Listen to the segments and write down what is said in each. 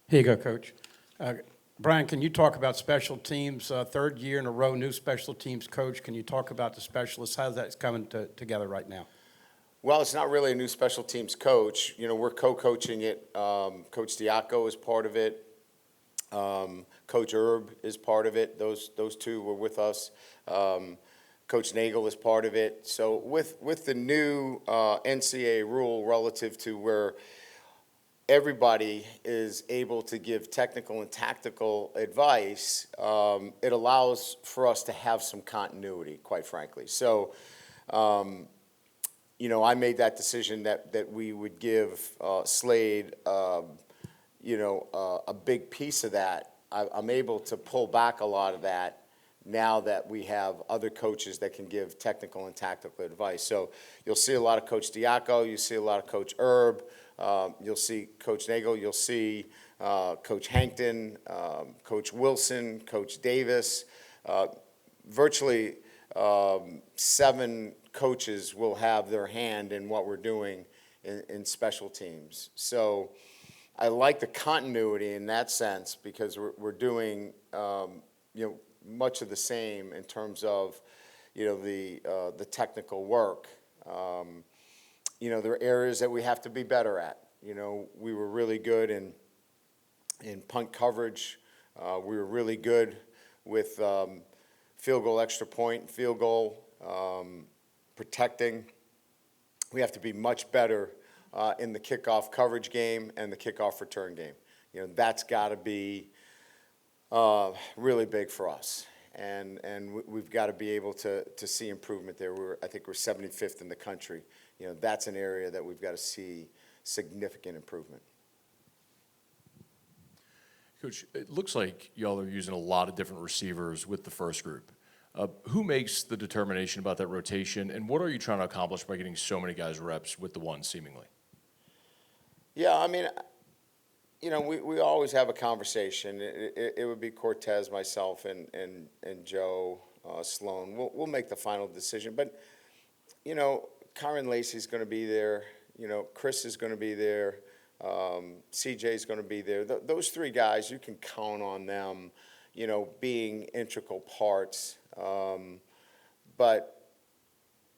Here you go, Coach. Brian, can you talk about special teams? Third year in a row, new special teams coach. Can you talk about the specialists? How's that coming together right now? Well, it's not really a new special teams coach. You know, we're co-coaching it. Coach Diaco is part of it. Coach Erb is part of it. Those two were with us. Coach Nagel is part of it. So with the new NCAA rule relative to where everybody is able to give technical and tactical advice, it allows for us to have some continuity, quite frankly. So, you know, I made that decision that we would give Slade, you know, a big piece of that. I'm able to pull back a lot of that now that we have other coaches that can give technical and tactical advice. So you'll see a lot of Coach Diaco, you see a lot of Coach Erb, you'll see Coach Nagel, you'll see Coach Hankton, Coach Wilson, Coach Davis. Virtually 7 coaches will have their hand in what we're doing in special teams. So I like the continuity in that sense because we're doing, you know, much of the same in terms of, you know, the technical work. You know, there are areas that we have to be better at. You know, we were really good in punt coverage. We were really good with field goal, extra point, field goal, protecting. We have to be much better in the kickoff coverage game and the kickoff return game. You know, that's got to be really big for us. And we've got to be able to see improvement there. I think we're 75th in the country. You know, that's an area that we've got to see significant improvement. Coach, it looks like y'all are using a lot of different receivers with the first group. Who makes the determination about that rotation, and what are you trying to accomplish by getting so many guys reps with the one, seemingly? Yeah, I mean, you know, we always have a conversation. It would be Cortez, myself, and Joe Sloan. We'll make the final decision. But, you know, Kyron Lacey's going to be there. You know, Chris is going to be there. CJ's going to be there. Those 3 guys, you can count on them, you know, being integral parts. But,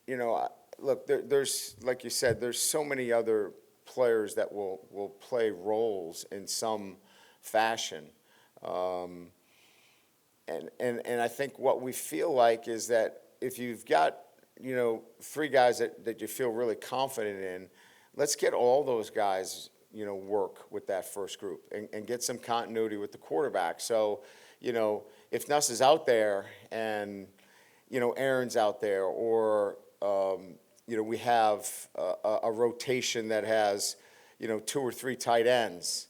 you know, look, there's, like you said, there's so many other players that will play roles in some fashion. And I think what we feel like is that if you've got, you know, 3 guys that you feel really confident in, let's get all those guys, you know, work with that first group and get some continuity with the quarterback. So, you know, if Nuss is out there and, you know, Aaron's out there or, you know, we have a rotation that has, you know, 2 or 3 tight ends.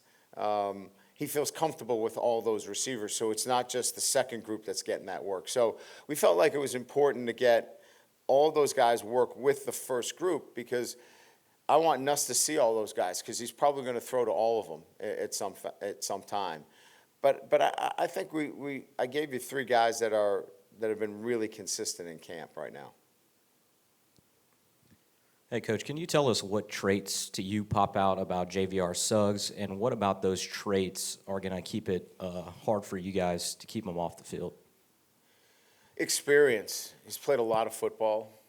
He feels comfortable with all those receivers, so it's not just the second group that's getting that work. So we felt like it was important to get all those guys work with the first group because I want Nuss to see all those guys because he's probably going to throw to all of them at some time. But I think I gave you 3 guys that have been really consistent in camp right now. Hey, Coach, can you tell us what traits to you pop out about JVR Suggs, and what about those traits are going to keep it hard for you guys to keep him off the field? Experience. He's played a lot of football.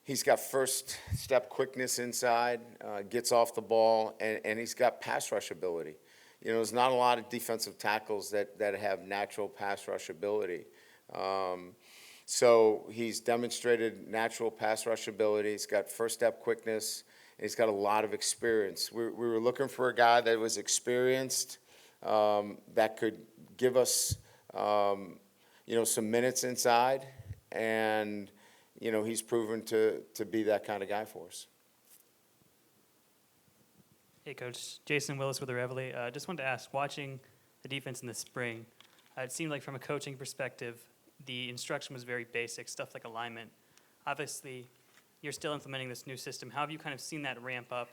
He's got first step quickness inside, gets off the ball, and he's got pass rush ability. You know, there's not a lot of defensive tackles that have natural pass rush ability. So he's demonstrated natural pass rush ability. He's got first step quickness, and he's got a lot of experience. We were looking for a guy that was experienced, that could give us, you know, some minutes inside, and, you know, he's proven to be that kind of guy for us. Hey, Coach. Jason Willis with the Reveille. Just wanted to ask, watching the defense in the spring, it seemed like from a coaching perspective, the instruction was very basic, stuff like alignment. Obviously, you're still implementing this new system. How have you kind of seen that ramp up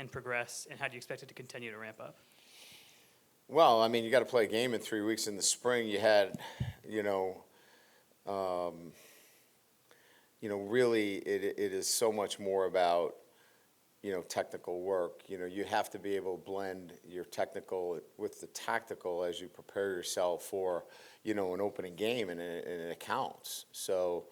and progress, and how do you expect it to continue to ramp up? Well, I mean, you got to play a game in 3 weeks. In the spring, you had, really it is so much more about, technical work. You have to be able to blend your technical with the tactical as you prepare yourself for, an opening game, and it counts. So,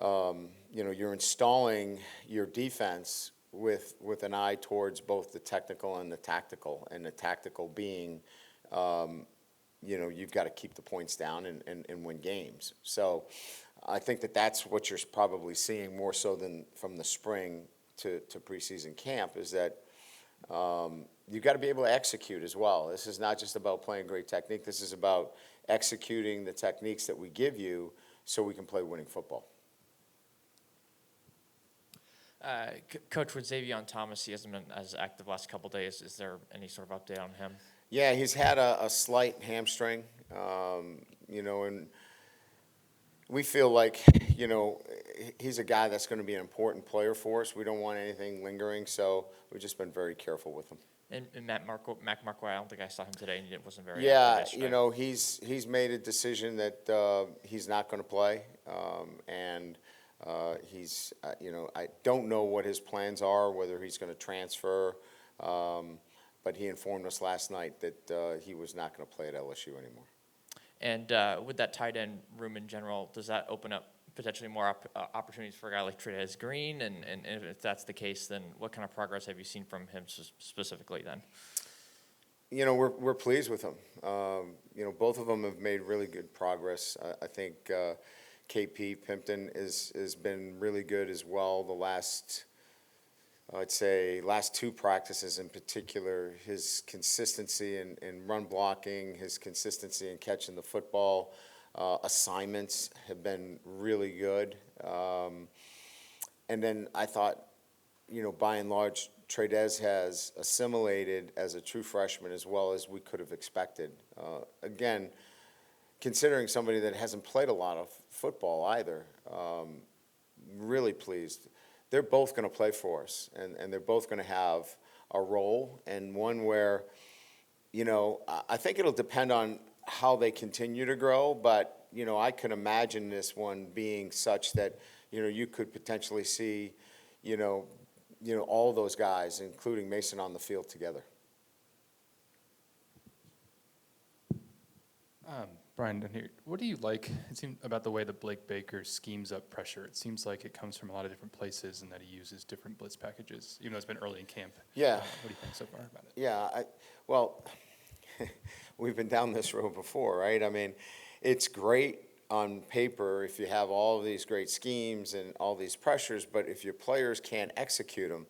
you're installing your defense with an eye towards both the technical and the tactical being, you've got to keep the points down and win games. So I think that's what you're probably seeing more so than from the spring to preseason camp, is that you've got to be able to execute as well. This is not just about playing great technique. This is about executing the techniques that we give you so we can play winning football. Coach, with Xavier Thomas, he hasn't been as active the last couple of days. Is there any sort of update on him? Yeah, he's had a slight hamstring, and we feel like, he's a guy that's going to be an important player for us. We don't want anything lingering, so we've just been very careful with him. And Mac Marco, I don't think I saw him today, and he wasn't very Yeah, active yesterday. he's made a decision that he's not going to play, and he's, I don't know what his plans are, whether he's going to transfer, but he informed us last night that he was not going to play at LSU anymore. And with that tight end room in general, does that open up potentially more opportunities for a guy like Trez Green? And if that's the case, then what kind of progress have you seen from him specifically then? We're pleased with him. Both of them have made really good progress. I think KP Pimpton has been really good as well the last, I'd say, last two practices in particular. His consistency in run blocking, his consistency in catching the football, assignments have been really good. And then I thought, by and large, Trez has assimilated as a true freshman as well as we could have expected. Again, considering somebody that hasn't played a lot of football either, really pleased. They're both going to play for us, and they're both going to have a role, and one where, I think it'll depend on how they continue to grow, but, I can imagine this one being such that, you could potentially see, all those guys, including Mason, on the field together. Brian, down here, what do you like about the way that Blake Baker schemes up pressure? It seems like it comes from a lot of different places and that he uses different blitz packages, even though it's been early in camp. Yeah. What do you think so far about it? Yeah, well, we've been down this road before, right? I mean, it's great on paper if you have all of these great schemes and all these pressures, but if your players can't execute them,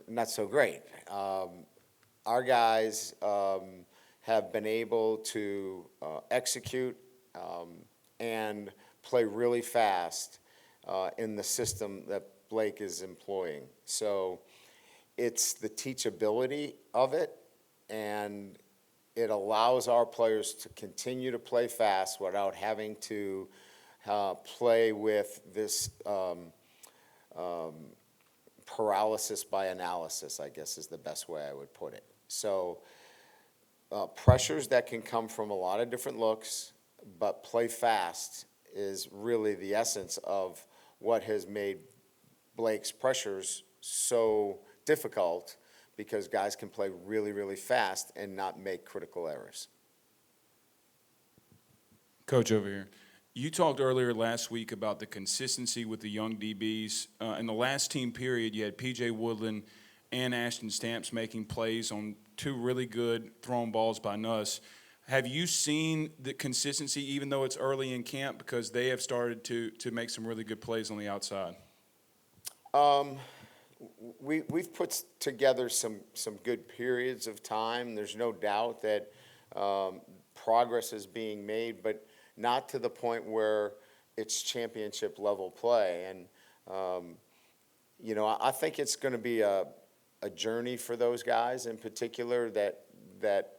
not so great. Our guys have been able to execute and play really fast in the system that Blake is employing. So it's the teachability of it, and it allows our players to continue to play fast without having to play with this paralysis by analysis, I guess is the best way I would put it. So pressures that can come from a lot of different looks, but play fast is really the essence of what has made Blake's pressures so difficult, because guys can play really, really fast and not make critical errors. Coach, over here. You talked earlier last week about the consistency with the young DBs. In the last team period, you had P.J. Woodland and Ashton Stamps making plays on two really good thrown balls by Nuss. Have you seen the consistency, even though it's early in camp, because they have started to make some really good plays on the outside? We've put together some good periods of time. There's no doubt that progress is being made, but not to the point where it's championship level play. And I think it's going to be a journey for those guys in particular that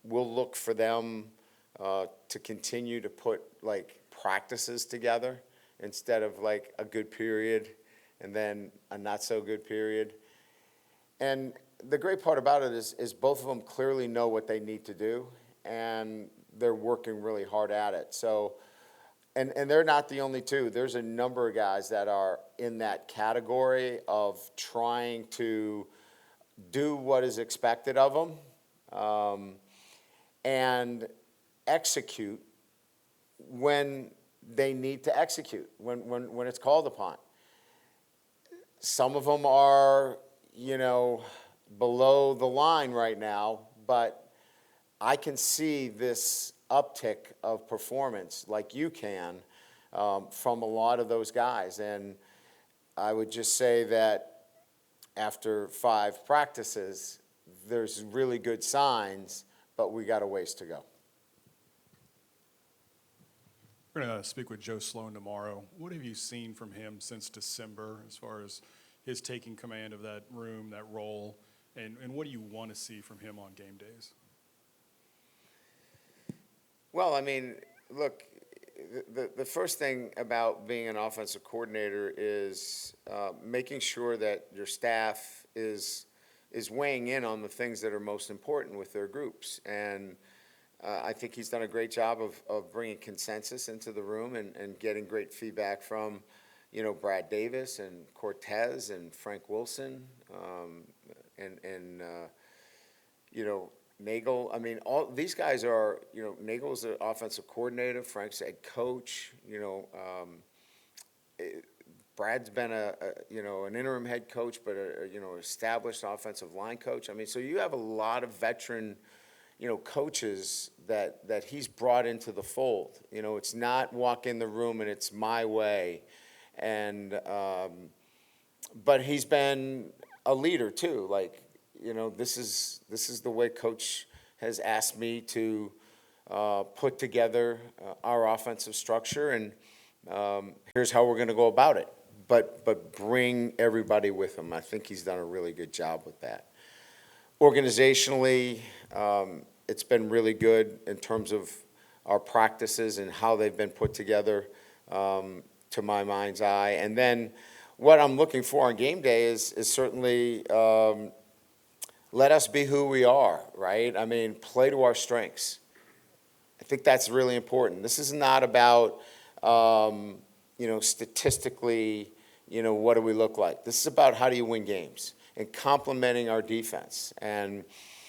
we'll look for them to continue to put like practices together instead of like a good period and then a not so good period. And the great part about it is both of them clearly know what they need to do, and they're working really hard at it. So and they're not the only two. There's a number of guys that are in that category of trying to do what is expected of them, and execute when they need to execute, when it's called upon. Some of them are, below the line right now, but I can see this uptick of performance like you can from a lot of those guys. And I would just say that after 5 practices, there's really good signs, but we got a ways to go. We're going to speak with Joe Sloan tomorrow. What have you seen from him since December as far as his taking command of that room, that role, and what do you want to see from him on game days? Well, I mean, look, the first thing about being an offensive coordinator is making sure that your staff is weighing in on the things that are most important with their groups. And I think he's done a great job of bringing consensus into the room and getting great feedback from, Brad Davis and Cortez and Frank Wilson, and Nagel. I mean, all these guys are, Nagel's the offensive coordinator, Frank's head coach, Brad's been an interim head coach, but established offensive line coach. I mean, so you have a lot of veteran, coaches that he's brought into the fold. It's not walk in the room and it's my way. And, but he's been a leader too. Like, this is the way Coach has asked me to put together our offensive structure, and here's how we're going to go about it. But bring everybody with him. I think he's done a really good job with that. Organizationally, it's been really good in terms of our practices and how they've been put together, to my mind's eye. And then what I'm looking for on game day is certainly let us be who we are, right? I mean, play to our strengths. I think that's really important. This is not about, statistically, what do we look like? This is about how do you win games and complementing our defense. And,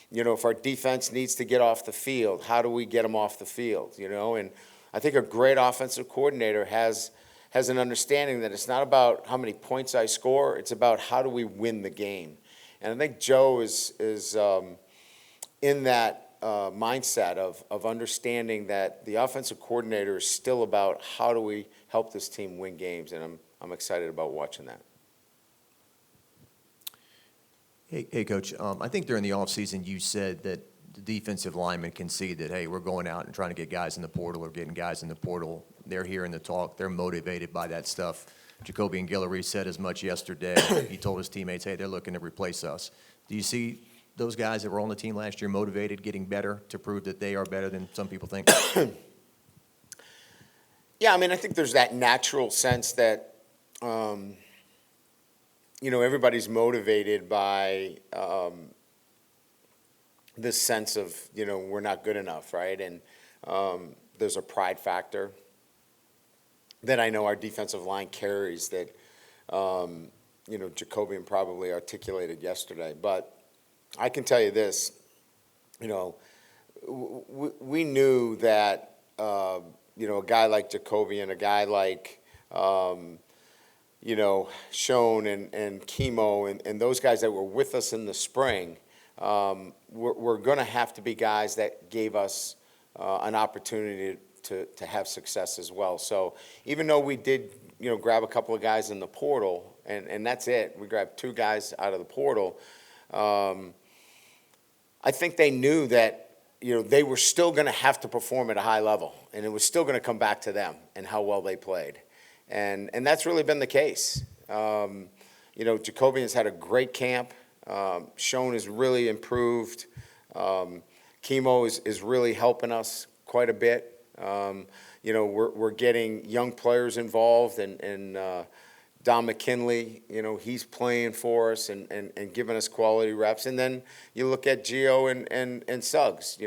if our defense needs to get off the field, how do we get them off the field, And I think a great offensive coordinator has an understanding that it's not about how many points I score, it's about how do we win the game. And I think Joe is in that mindset of understanding that the offensive coordinator is still about how do we help this team win games, and I'm excited about watching that. Hey, Coach, I think during the offseason you said that the defensive linemen can see that, hey, we're going out and trying to get guys in the portal or getting guys in the portal. They're hearing the talk. They're motivated by that stuff. Jacoby and Guillory said as much yesterday. He told his teammates, hey, they're looking to replace us. Do you see those guys that were on the team last year motivated, getting better to prove that they are better than some people think? Yeah, I mean, I think there's that natural sense that, everybody's motivated by this sense of, we're not good enough, right? And there's a pride factor that I know our defensive line carries that, Jacobian probably articulated yesterday. But I can tell you this, we knew that, a guy like Jacobian, a guy like, Schoen and Chemo and those guys that were with us in the spring, we're going to have to be guys that gave us an opportunity to have success as well. So even though we did, grab a couple of guys in the portal, and that's it, we grabbed 2 guys out of the portal, I think they knew that, they were still going to have to perform at a high level, and it was still going to come back to them and how well they played. And that's really been the case. Jacoby has had a great camp. Schoen has really improved. Chemo is really helping us quite a bit. We're getting young players involved, and Don McKinley, he's playing for us and giving us quality reps. And then you look at Gio and Suggs,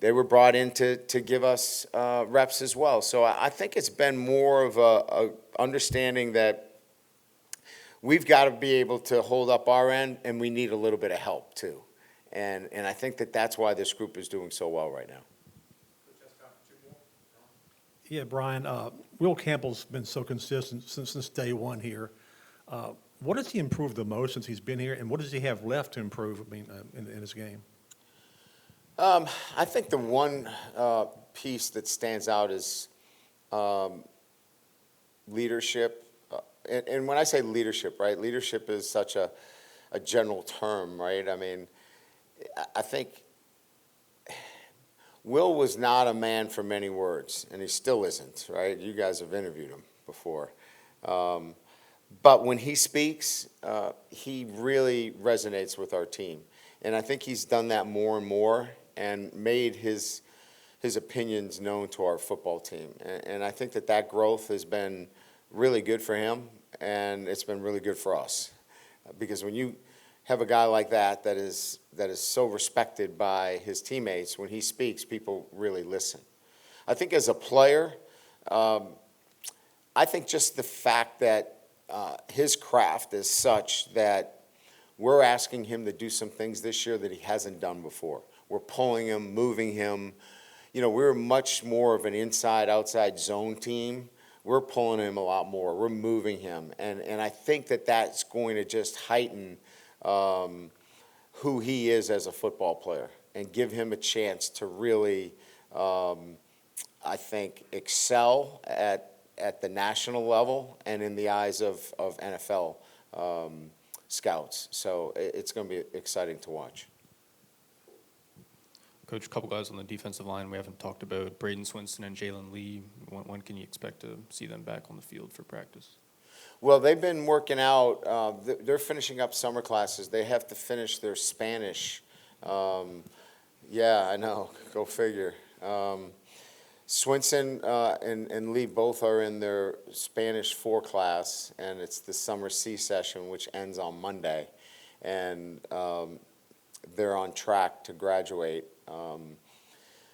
they were brought in to give us reps as well. So I think it's been more of a understanding that we've got to be able to hold up our end, and we need a little bit of help too. And I think that that's why this group is doing so well right now. Yeah, Brian, Will Campbell's been so consistent since day one here. What has he improved the most since he's been here, and what does he have left to improve, in his game? I think the one piece that stands out is leadership. And when I say leadership, right, leadership is such a general term, right? I mean, I think Will was not a man for many words, and he still isn't, right? You guys have interviewed him before. But when he speaks, he really resonates with our team. And I think he's done that more and more and made his opinions known to our football team. And I think that growth has been really good for him, and it's been really good for us. Because when you have a guy like that is so respected by his teammates, when he speaks, people really listen. I think as a player, I think just the fact that his craft is such that we're asking him to do some things this year that he hasn't done before. We're pulling him, moving him. You know, we're much more of an inside-outside zone team. We're pulling him a lot more. We're moving him. And I think that that's going to just heighten who he is as a football player and give him a chance to really, I think, excel at the national level and in the eyes of NFL scouts. So it's going to be exciting to watch. Coach, a couple guys on the defensive line we haven't talked about, Braden Swinson and Jalen Lee. When can you expect to see them back on the field for practice? Well, they've been working out. They're finishing up summer classes. They have to finish their Spanish. Yeah, I know. Go figure. Swinson and Lee both are in their Spanish 4 class, and it's the summer C session, which ends on Monday. And they're on track to graduate.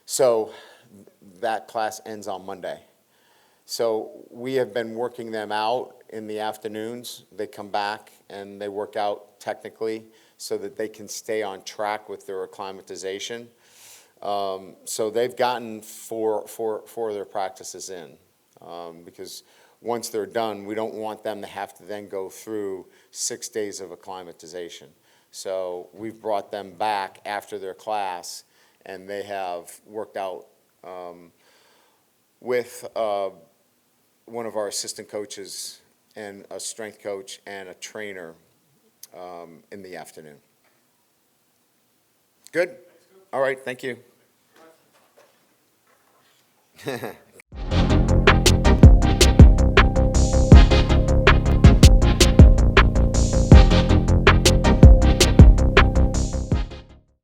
So that class ends on Monday. So we have been working them out in the afternoons. They come back and they work out technically so that they can stay on track with their acclimatization. So they've gotten four of their practices in because once they're done, we don't want them to have to then go through 6 days of acclimatization. So we've brought them back after their class, and they have worked out with one of our assistant coaches and a strength coach and a trainer in the afternoon. Good? All right, thank you.